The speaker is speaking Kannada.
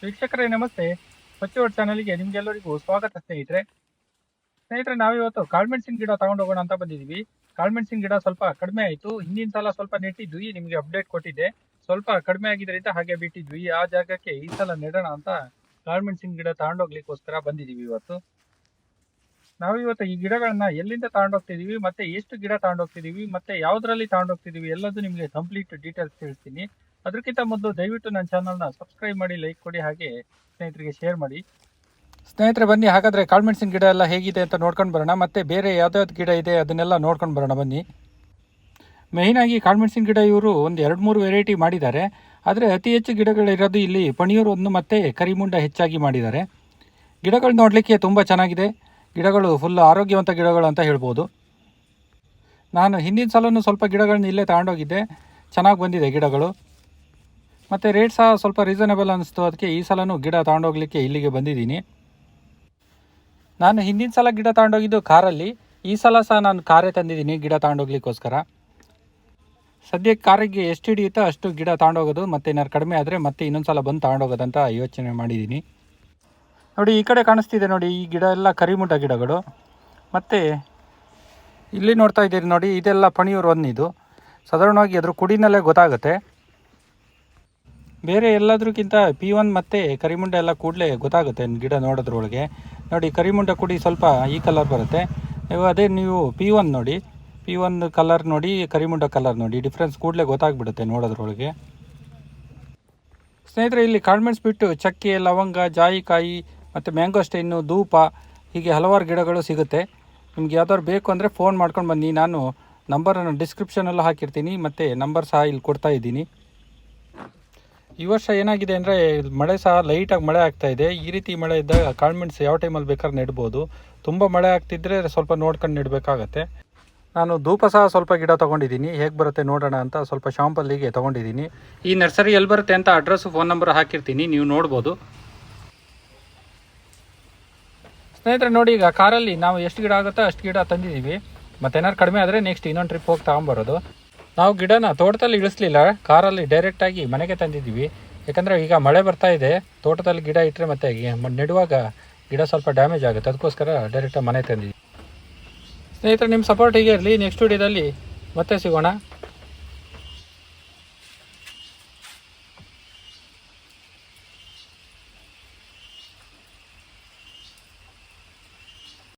ವೀಕ್ಷಕರೇ ನಮಸ್ತೆ. ಹೊಚ್ಚೋಡ್ ಚಾನಲ್ಗೆ ನಿಮ್ಗೆಲ್ಲರಿಗೂ ಸ್ವಾಗತ ಸ್ನೇಹಿತರೆ. ನಾವಿವತ್ತು ಕಾಳ್ಮೆಣಸಿನ ಗಿಡ ತಗೊಂಡು ಹೋಗೋಣ ಅಂತ ಬಂದಿದೀವಿ. ಕಾಳ್ಮೆಣಸಿನ ಗಿಡ ಸ್ವಲ್ಪ ಕಡಿಮೆ ಆಯ್ತು. ಹಿಂದಿನ ಸಲ ಸ್ವಲ್ಪ ನೆಟ್ಟಿದ್ವಿ, ನಿಮ್ಗೆ ಅಪ್ಡೇಟ್ ಕೊಟ್ಟಿದ್ದೆ. ಸ್ವಲ್ಪ ಕಡಿಮೆ ಆಗಿದ್ರಿಂದ ಹಾಗೆ ಬಿಟ್ಟಿದ್ವಿ. ಆ ಜಾಗಕ್ಕೆ ಈ ಸಲ ನೆಡೋಣ ಅಂತ ಕಾಳ್ಮೆಣಸಿನ ಗಿಡ ತಗೊಂಡೋಗ್ಲಿಕ್ಕೋಸ್ಕರ ಬಂದಿದೀವಿ ಇವತ್ತು. ನಾವಿವತ್ತು ಈ ಗಿಡಗಳನ್ನ ಎಲ್ಲಿಂದ ತಗೊಂಡೋಗ್ತಿದೀವಿ, ಮತ್ತೆ ಎಷ್ಟು ಗಿಡ ತಗೊಂಡೋಗ್ತಿದೀವಿ, ಮತ್ತೆ ಯಾವ್ದ್ರಲ್ಲಿ ತಗೊಂಡೋಗ್ತಿದೀವಿ ಎಲ್ಲದೂ ನಿಮ್ಗೆ ಕಂಪ್ಲೀಟ್ ಡೀಟೇಲ್ಸ್ ತಿಳಿಸ್ತೀನಿ. ಅದಕ್ಕಿಂತ ಮೊದಲು ದಯವಿಟ್ಟು ನನ್ನ ಚಾನಲ್ನ ಸಬ್ಸ್ಕ್ರೈಬ್ ಮಾಡಿ, ಲೈಕ್ ಕೊಡಿ, ಹಾಗೆ ಸ್ನೇಹಿತರಿಗೆ ಶೇರ್ ಮಾಡಿ. ಸ್ನೇಹಿತರೆ ಬನ್ನಿ, ಹಾಗಾದರೆ ಕಾಳ್ಮೆಣಸಿನ ಗಿಡ ಎಲ್ಲ ಹೇಗಿದೆ ಅಂತ ನೋಡ್ಕೊಂಡು ಬರೋಣ. ಮತ್ತು ಬೇರೆ ಯಾವ್ದಾವ್ದು ಗಿಡ ಇದೆ ಅದನ್ನೆಲ್ಲ ನೋಡ್ಕೊಂಡು ಬರೋಣ ಬನ್ನಿ. ಮೇಯ್ನಾಗಿ ಕಾಳ್ಮೆಣಸಿನ ಗಿಡ ಇವರು ಒಂದು 2-3 ವೆರೈಟಿ ಮಾಡಿದ್ದಾರೆ. ಆದರೆ ಅತಿ ಹೆಚ್ಚು ಗಿಡಗಳಿರೋದು ಇಲ್ಲಿ ಪಣಿಯೂರು ಒಂದು ಮತ್ತು ಕರಿಮುಂಡ ಹೆಚ್ಚಾಗಿ ಮಾಡಿದ್ದಾರೆ. ಗಿಡಗಳು ನೋಡಲಿಕ್ಕೆ ತುಂಬ ಚೆನ್ನಾಗಿದೆ. ಗಿಡಗಳು ಫುಲ್ ಆರೋಗ್ಯವಂತ ಗಿಡಗಳು ಅಂತ ಹೇಳ್ಬೋದು. ನಾನು ಹಿಂದಿನ ಸಲವೂ ಸ್ವಲ್ಪ ಗಿಡಗಳನ್ನ ಇಲ್ಲೇ ತಗೊಂಡೋಗಿದ್ದೆ, ಚೆನ್ನಾಗಿ ಬಂದಿದೆ ಗಿಡಗಳು. ಮತ್ತು ರೇಟ್ ಸಹ ಸ್ವಲ್ಪ ರೀಸನೇಬಲ್ ಅನ್ನಿಸ್ತು, ಅದಕ್ಕೆ ಈ ಸಲವೂ ಗಿಡ ತಗೊಂಡೋಗ್ಲಿಕ್ಕೆ ಇಲ್ಲಿಗೆ ಬಂದಿದ್ದೀನಿ. ನಾನು ಹಿಂದಿನ ಸಲ ಗಿಡ ತಗೊಂಡೋಗಿದ್ದು ಕಾರಲ್ಲಿ, ಈ ಸಲ ಸಹ ನಾನು ಕಾರೇ ತಂದಿದ್ದೀನಿ ಗಿಡ ತಗೊಂಡೋಗ್ಲಿಕ್ಕೋಸ್ಕರ. ಸದ್ಯಕ್ಕೆ ಕಾರಿಗೆ ಎಷ್ಟು ಹಿಡಿಯುತ್ತೋ ಅಷ್ಟು ಗಿಡ ತಗೊಂಡೋಗೋದು, ಮತ್ತು ಏನಾದ್ರು ಕಡಿಮೆ ಆದರೆ ಮತ್ತೆ ಇನ್ನೊಂದು ಸಲ ಬಂದು ತಗೊಂಡೋಗೋದಂತ ಯೋಚನೆ ಮಾಡಿದ್ದೀನಿ. ನೋಡಿ ಈ ಕಡೆ ಕಾಣಿಸ್ತಿದೆ ನೋಡಿ, ಈ ಗಿಡ ಎಲ್ಲ ಕರಿಮುಂಡ ಗಿಡಗಳು. ಮತ್ತು ಇಲ್ಲಿ ನೋಡ್ತಾ ಇದ್ದೀರಿ ನೋಡಿ, ಇದೆಲ್ಲ ಪಣಿಯೂರು ಇದು. ಸಾಧಾರಣವಾಗಿ ಅದ್ರ ಕುಡಿನಲ್ಲೇ ಗೊತ್ತಾಗುತ್ತೆ. ಬೇರೆ ಎಲ್ಲದ್ರಕ್ಕಿಂತ P1 ಮತ್ತು ಕರಿಮುಂಡ ಎಲ್ಲ ಕೂಡಲೇ ಗೊತ್ತಾಗುತ್ತೆ ಗಿಡ ನೋಡೋದ್ರೊಳಗೆ. ನೋಡಿ ಕರಿಮುಂಡ ಕುಡಿ ಸ್ವಲ್ಪ ಈ ಕಲರ್ ಬರುತ್ತೆ. ಅದೇ ನೀವು P1 ನೋಡಿ, P1 ಕಲರ್ ನೋಡಿ, ಕರಿಮುಂಡ ಕಲರ್ ನೋಡಿ, ಡಿಫ್ರೆನ್ಸ್ ಕೂಡಲೇ ಗೊತ್ತಾಗ್ಬಿಡುತ್ತೆ ನೋಡೋದ್ರೊಳಗೆ. ಸ್ನೇಹಿತರೆ ಇಲ್ಲಿ ಕಾಳ್ಮೆಣಸು ಬಿಟ್ಟು ಚಕ್ಕೆ, ಲವಂಗ, ಜಾಯಿಕಾಯಿ ಮತ್ತು ಮ್ಯಾಂಗೋಸ್ಟೈನು, ಧೂಪ ಹೀಗೆ ಹಲವಾರು ಗಿಡಗಳು ಸಿಗುತ್ತೆ. ನಿಮ್ಗೆ ಯಾವ್ದಾದ್ರು ಬೇಕು ಅಂದರೆ ಫೋನ್ ಮಾಡ್ಕೊಂಡು ಬನ್ನಿ. ನಾನು ನಂಬರನ್ನು ಡಿಸ್ಕ್ರಿಪ್ಷನಲ್ಲೂ ಹಾಕಿರ್ತೀನಿ, ಮತ್ತು ನಂಬರ್ ಸಹ ಇಲ್ಲಿ ಕೊಡ್ತಾ ಇದ್ದೀನಿ. ಈ ವರ್ಷ ಏನಾಗಿದೆ ಅಂದರೆ ಮಳೆ ಸಹ ಲೈಟಾಗಿ ಮಳೆ ಆಗ್ತಾಯಿದೆ. ಈ ರೀತಿ ಮಳೆ ಇದ್ದಾಗ ಕಾಳ್ಮೆಣಸು ಯಾವ ಟೈಮಲ್ಲಿ ಬೇಕಾದ್ರೆ ನೆಡ್ಬೋದು. ತುಂಬ ಮಳೆ ಆಗ್ತಿದ್ರೆ ಸ್ವಲ್ಪ ನೋಡ್ಕೊಂಡು ನೆಡಬೇಕಾಗತ್ತೆ. ನಾನು ಧೂಪ ಸಹ ಸ್ವಲ್ಪ ಗಿಡ ತೊಗೊಂಡಿದ್ದೀನಿ, ಹೇಗೆ ಬರುತ್ತೆ ನೋಡೋಣ ಅಂತ ಸ್ವಲ್ಪ ಶಾಂಪಲ್ಲಿಗೆ ತೊಗೊಂಡಿದ್ದೀನಿ. ಈ ನರ್ಸರಿ ಎಲ್ಲಿ ಬರುತ್ತೆ ಅಂತ ಅಡ್ರೆಸ್ಸು, ಫೋನ್ ನಂಬರ್ ಹಾಕಿರ್ತೀನಿ, ನೀವು ನೋಡ್ಬೋದು. ಸ್ನೇಹಿತರೆ ನೋಡಿ, ಈಗ ಕಾರಲ್ಲಿ ನಾವು ಎಷ್ಟು ಗಿಡ ಆಗುತ್ತೋ ಅಷ್ಟು ಗಿಡ ತಂದಿದ್ದೀವಿ. ಮತ್ತೇನಾದ್ರು ಕಡಿಮೆ ಆದರೆ ನೆಕ್ಸ್ಟ್ ಇನ್ನೊಂದು ಟ್ರಿಪ್ ಹೋಗಿ ತೊಗೊಂಬರೋದು. ನಾವು ಗಿಡನ ತೋಟದಲ್ಲಿ ಇಳಿಸ್ಲಿಲ್ಲ, ಕಾರಲ್ಲಿ ಡೈರೆಕ್ಟಾಗಿ ಮನೆಗೆ ತಂದಿದ್ದೀವಿ. ಯಾಕಂದರೆ ಈಗ ಮಳೆ ಬರ್ತಾ ಇದೆ, ತೋಟದಲ್ಲಿ ಗಿಡ ಇಟ್ಟರೆ ಮತ್ತೆ ನೆಡುವಾಗ ಗಿಡ ಸ್ವಲ್ಪ ಡ್ಯಾಮೇಜ್ ಆಗುತ್ತೆ, ಅದಕ್ಕೋಸ್ಕರ ಡೈರೆಕ್ಟಾಗಿ ಮನೆ ತಂದಿದ್ದೀವಿ. ಸ್ನೇಹಿತರೆ ನಿಮ್ಮ ಸಪೋರ್ಟ್ ಹೀಗೆ ಇರಲಿ. ನೆಕ್ಸ್ಟ್ ವಿಡಿಯೋದಲ್ಲಿ ಮತ್ತೆ ಸಿಗೋಣ.